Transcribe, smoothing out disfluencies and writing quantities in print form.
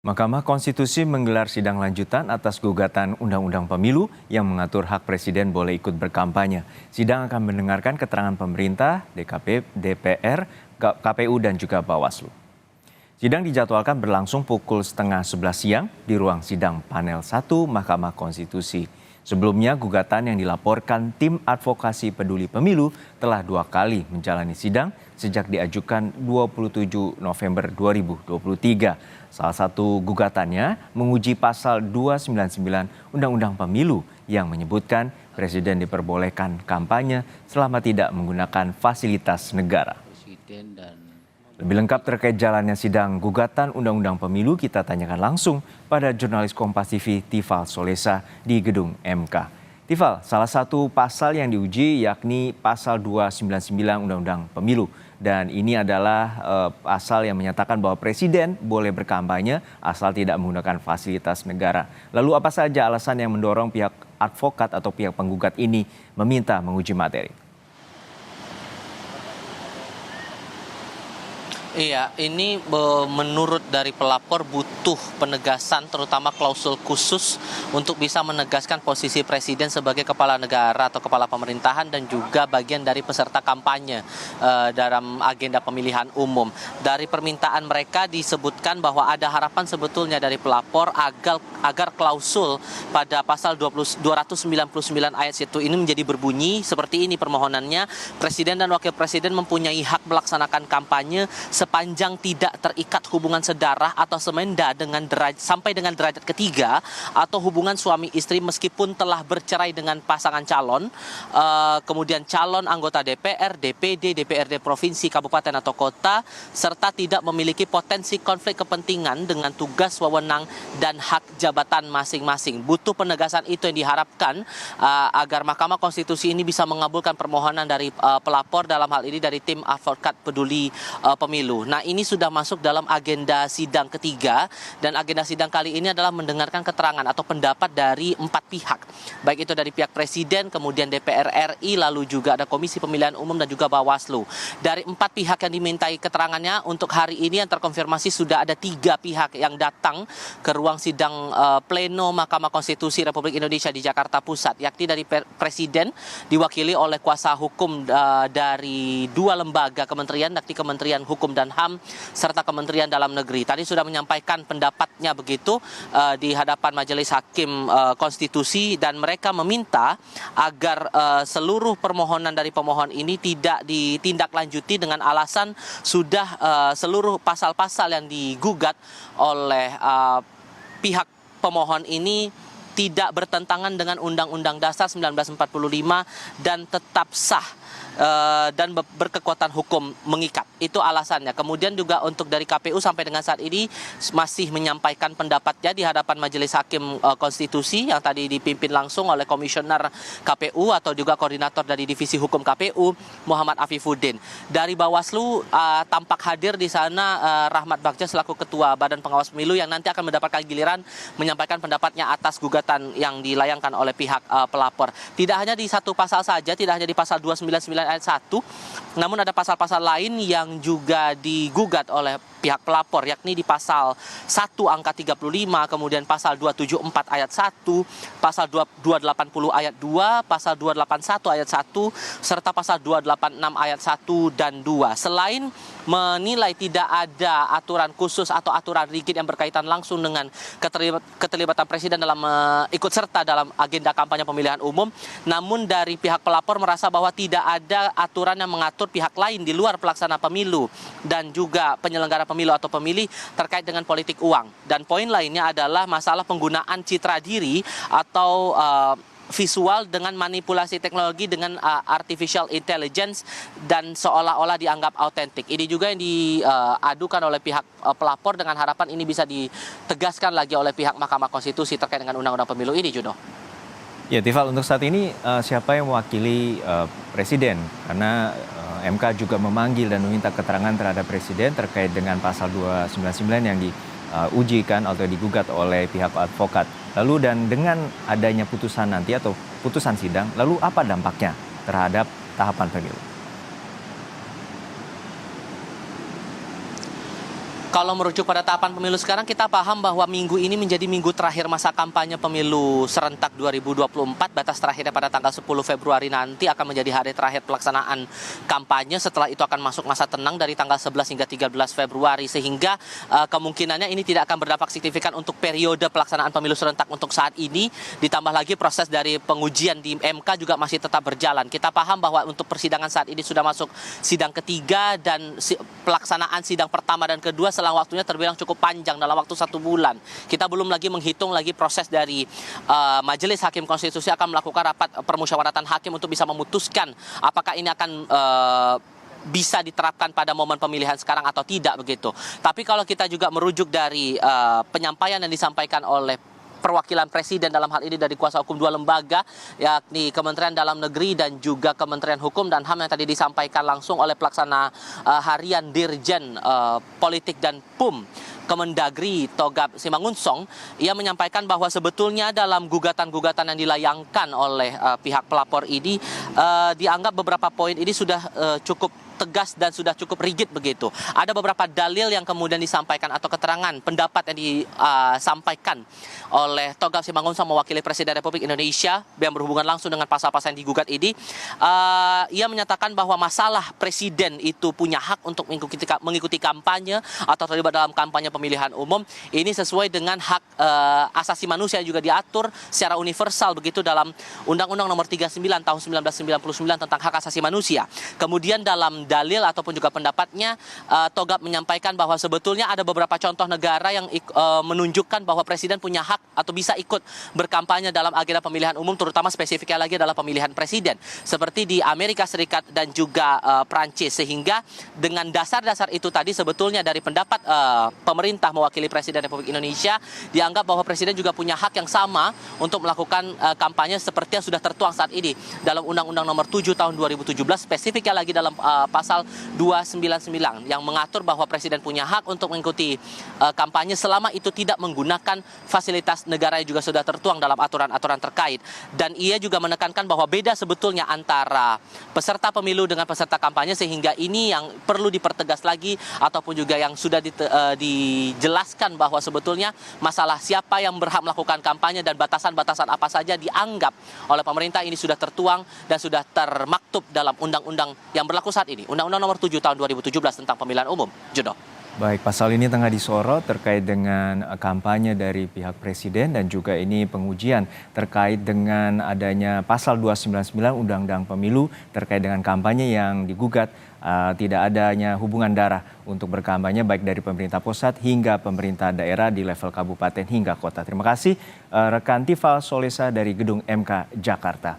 Mahkamah Konstitusi menggelar sidang lanjutan atas gugatan Undang-Undang Pemilu yang mengatur hak Presiden boleh ikut berkampanye. Sidang akan mendengarkan keterangan pemerintah, DKP, DPR, KPU, dan juga Bawaslu. Sidang dijadwalkan berlangsung pukul 10:30 siang di ruang sidang panel 1 Mahkamah Konstitusi. Sebelumnya, gugatan yang dilaporkan tim advokasi peduli pemilu telah 2 kali menjalani sidang sejak diajukan 27 November 2023. Salah satu gugatannya menguji pasal 299 Undang-Undang Pemilu yang menyebutkan Presiden diperbolehkan kampanye selama tidak menggunakan fasilitas negara. Lebih lengkap terkait jalannya sidang gugatan Undang-Undang Pemilu kita tanyakan langsung pada jurnalis Kompas TV Tifal Solesa di gedung MK. Tifal, salah satu pasal yang diuji yakni pasal 299 Undang-Undang Pemilu. Dan ini adalah pasal yang menyatakan bahwa Presiden boleh berkampanye asal tidak menggunakan fasilitas negara. Lalu apa saja alasan yang mendorong pihak advokat atau pihak penggugat ini meminta menguji materi? Iya, ini menurut dari pelapor butuh penegasan terutama klausul khusus untuk bisa menegaskan posisi Presiden sebagai kepala negara atau kepala pemerintahan dan juga bagian dari peserta kampanye dalam agenda pemilihan umum. Dari permintaan mereka disebutkan bahwa ada harapan sebetulnya dari pelapor agar klausul pada pasal 299 ayat 1 ini menjadi berbunyi seperti ini permohonannya. Presiden dan Wakil Presiden mempunyai hak melaksanakan kampanye sepanjang tidak terikat hubungan sedarah atau semenda sampai dengan derajat ketiga atau hubungan suami istri meskipun telah bercerai dengan pasangan calon, kemudian calon anggota DPR, DPD, DPRD provinsi, kabupaten atau kota, serta tidak memiliki potensi konflik kepentingan dengan tugas, wewenang, dan hak jabatan masing-masing. Butuh penegasan itu yang diharapkan agar Mahkamah Konstitusi ini bisa mengabulkan permohonan dari pelapor dalam hal ini dari tim advokat peduli pemilu. Nah, ini sudah masuk dalam agenda sidang ketiga dan agenda sidang kali ini adalah mendengarkan keterangan atau pendapat dari 4 pihak. Baik itu dari pihak Presiden, kemudian DPR RI, lalu juga ada Komisi Pemilihan Umum dan juga Bawaslu. Dari 4 pihak yang dimintai keterangannya untuk hari ini yang terkonfirmasi sudah ada 3 pihak yang datang ke ruang sidang pleno Mahkamah Konstitusi Republik Indonesia di Jakarta Pusat, yakni dari Presiden diwakili oleh kuasa hukum dari 2 lembaga kementerian, yakni Kementerian Hukum dan HAM serta Kementerian Dalam Negeri. Tadi sudah menyampaikan pendapatnya begitu di hadapan Majelis Hakim Konstitusi dan mereka meminta agar seluruh permohonan dari pemohon ini tidak ditindaklanjuti dengan alasan sudah seluruh pasal-pasal yang digugat oleh pihak pemohon ini tidak bertentangan dengan Undang-Undang Dasar 1945 dan tetap sah dan berkekuatan hukum mengikat. Itu alasannya. Kemudian juga untuk dari KPU sampai dengan saat ini masih menyampaikan pendapatnya di hadapan Majelis Hakim Konstitusi yang tadi dipimpin langsung oleh Komisioner KPU atau juga koordinator dari Divisi Hukum KPU Muhammad Afifuddin. Dari Bawaslu tampak hadir di sana Rahmat Bagja selaku Ketua Badan Pengawas Pemilu yang nanti akan mendapatkan giliran menyampaikan pendapatnya atas gugatan yang dilayangkan oleh pihak pelapor. Tidak hanya di satu pasal saja, tidak hanya di pasal 299 ayat 1, namun ada pasal-pasal lain yang juga digugat oleh pihak pelapor, yakni di pasal 1 angka 35, kemudian pasal 274 ayat 1, pasal 280 ayat 2, pasal 281 ayat 1, serta pasal 286 ayat 1 dan 2. Selain menilai tidak ada aturan khusus atau aturan rigid yang berkaitan langsung dengan keterlibatan Presiden dalam ikut serta dalam agenda kampanye pemilihan umum, namun dari pihak pelapor merasa bahwa tidak ada aturan yang mengatur pihak lain di luar pelaksana pemilu dan juga penyelenggara pemilu atau pemilih terkait dengan politik uang. Dan poin lainnya adalah masalah penggunaan citra diri atau visual dengan manipulasi teknologi dengan artificial intelligence dan seolah-olah dianggap autentik. Ini juga yang diadukan oleh pihak pelapor dengan harapan ini bisa ditegaskan lagi oleh pihak Mahkamah Konstitusi terkait dengan Undang-Undang Pemilu ini, Juno. Ya, Tifal, untuk saat ini siapa yang mewakili Presiden? Karena MK juga memanggil dan meminta keterangan terhadap Presiden terkait dengan pasal 299 yang diujikan atau digugat oleh pihak advokat. Lalu dan dengan adanya putusan nanti atau putusan sidang, lalu apa dampaknya terhadap tahapan pemilu? Kalau merujuk pada tahapan pemilu sekarang, kita paham bahwa minggu ini menjadi minggu terakhir masa kampanye pemilu serentak 2024. Batas terakhirnya pada tanggal 10 Februari nanti akan menjadi hari terakhir pelaksanaan kampanye. Setelah itu akan masuk masa tenang dari tanggal 11 hingga 13 Februari. Sehingga kemungkinannya ini tidak akan berdampak signifikan untuk periode pelaksanaan pemilu serentak untuk saat ini. Ditambah lagi proses dari pengujian di MK juga masih tetap berjalan. Kita paham bahwa untuk persidangan saat ini sudah masuk sidang ketiga dan pelaksanaan sidang pertama dan kedua selang waktunya terbilang cukup panjang dalam waktu 1 bulan. Kita belum lagi menghitung lagi proses dari Majelis Hakim Konstitusi akan melakukan rapat permusyawaratan hakim untuk bisa memutuskan apakah ini akan bisa diterapkan pada momen pemilihan sekarang atau tidak begitu. Tapi kalau kita juga merujuk dari penyampaian yang disampaikan oleh perwakilan presiden dalam hal ini dari kuasa hukum 2 lembaga, yakni Kementerian Dalam Negeri dan juga Kementerian Hukum dan HAM yang tadi disampaikan langsung oleh pelaksana harian Dirjen Politik dan PUM Kemendagri Togab Simangunsong, ia menyampaikan bahwa sebetulnya dalam gugatan-gugatan yang dilayangkan oleh pihak pelapor ini dianggap beberapa poin ini sudah cukup tegas dan sudah cukup rigid begitu. Ada beberapa dalil yang kemudian disampaikan atau keterangan pendapat yang disampaikan oleh Togab Simangunsong mewakili Presiden Republik Indonesia yang berhubungan langsung dengan pasal-pasal yang digugat ini. Ia menyatakan bahwa masalah presiden itu punya hak untuk mengikuti kampanye atau terlibat dalam kampanye pemilihan umum ini sesuai dengan hak asasi manusia yang juga diatur secara universal begitu dalam Undang-Undang Nomor 39 Tahun 1999 tentang hak asasi manusia. Kemudian dalam dalil ataupun juga pendapatnya, Togab menyampaikan bahwa sebetulnya ada beberapa contoh negara yang menunjukkan bahwa presiden punya hak atau bisa ikut berkampanye dalam agenda pemilihan umum, terutama spesifiknya lagi adalah pemilihan presiden, seperti di Amerika Serikat dan juga Prancis. Sehingga dengan dasar-dasar itu tadi sebetulnya dari pendapat pemerintah mewakili Presiden Republik Indonesia, dianggap bahwa presiden juga punya hak yang sama untuk melakukan kampanye seperti yang sudah tertuang saat ini dalam Undang-Undang Nomor 7 Tahun 2017, spesifiknya lagi dalam pasal 299 yang mengatur bahwa presiden punya hak untuk mengikuti kampanye selama itu tidak menggunakan fasilitas negara yang juga sudah tertuang dalam aturan-aturan terkait. Dan ia juga menekankan bahwa beda sebetulnya antara peserta pemilu dengan peserta kampanye, sehingga ini yang perlu dipertegas lagi ataupun juga yang sudah dijelaskan bahwa sebetulnya masalah siapa yang berhak melakukan kampanye dan batasan-batasan apa saja dianggap oleh pemerintah ini sudah tertuang dan sudah termaktub dalam undang-undang yang berlaku saat ini, Undang-Undang Nomor 7 Tahun 2017 tentang pemilihan umum. Juno. Baik, pasal ini tengah disorot terkait dengan kampanye dari pihak presiden dan juga ini pengujian terkait dengan adanya pasal 299 Undang-Undang Pemilu terkait dengan kampanye yang digugat tidak adanya hubungan darah untuk berkampanye baik dari pemerintah pusat hingga pemerintah daerah di level kabupaten hingga kota. Terima kasih rekan Tifal Solesa dari Gedung MK Jakarta.